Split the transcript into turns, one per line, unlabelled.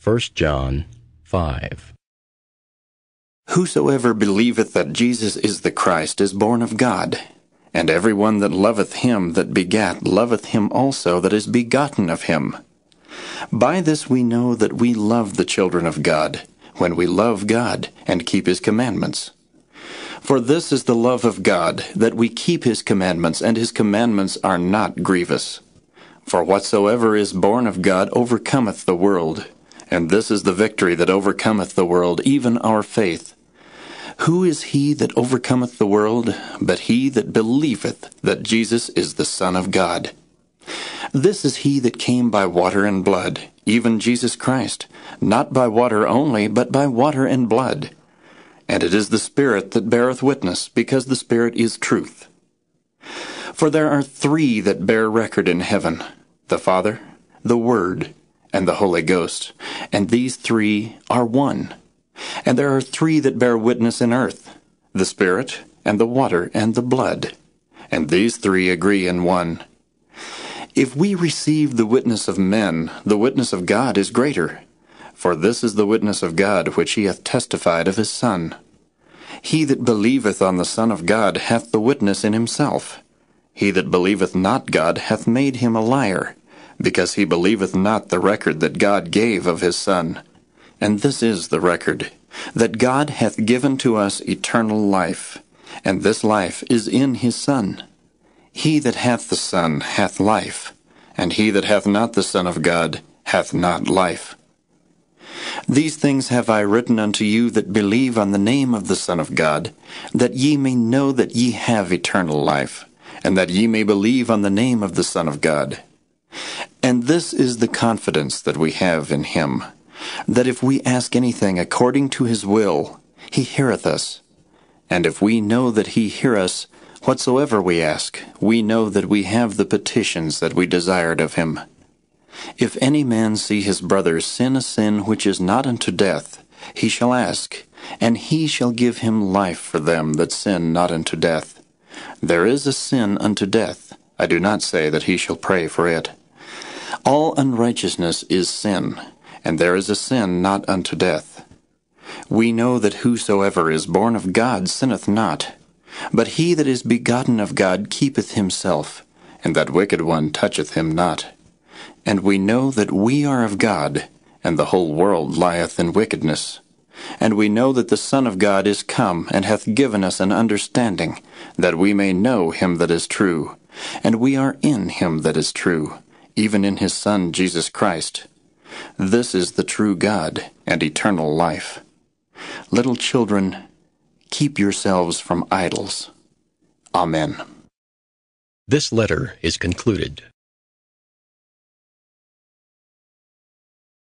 1 John 5.
Whosoever believeth that Jesus is the Christ is born of God. And every one that loveth him that begat loveth him also that is begotten of him. By this we know that we love the children of God, when we love God and keep his commandments. For this is the love of God, that we keep his commandments, and his commandments are not grievous. For whatsoever is born of God overcometh the world. And this is the victory that overcometh the world, even our faith. Who is he that overcometh the world, but he that believeth that Jesus is the Son of God? This is he that came by water and blood, even Jesus Christ, not by water only, but by water and blood. And it is the Spirit that beareth witness, because the Spirit is truth. For there are three that bear record in heaven, the Father, the Word, and the Holy Ghost, and these three are one. And there are three that bear witness in earth, the Spirit, and the water, and the blood. And these three agree in one. If we receive the witness of men, the witness of God is greater. For this is the witness of God which he hath testified of his Son. He that believeth on the Son of God hath the witness in himself. He that believeth not God hath made him a liar, because he believeth not the record that God gave of his Son. And this is the record, that God hath given to us eternal life, and this life is in his Son. He that hath the Son hath life, and he that hath not the Son of God hath not life. These things have I written unto you that believe on the name of the Son of God, that ye may know that ye have eternal life, and that ye may believe on the name of the Son of God. And this is the confidence that we have in him, that if we ask anything according to his will, he heareth us. And if we know that he hear us, whatsoever we ask, we know that we have the petitions that we desired of him. If any man see his brother sin a sin which is not unto death, he shall ask, and he shall give him life for them that sin not unto death. There is a sin unto death. I do not say that he shall pray for it. All unrighteousness is sin, and there is a sin not unto death. We know that whosoever is born of God sinneth not, but he that is begotten of God keepeth himself, and that wicked one toucheth him not. And we know that we are of God, and the whole world lieth in wickedness. And we know that the Son of God is come, and hath given us an understanding, that we may know him that is true. And we are in him that is true, even in his Son Jesus Christ. This is the true God and eternal life. Little children, keep yourselves from idols. Amen.
This letter is concluded.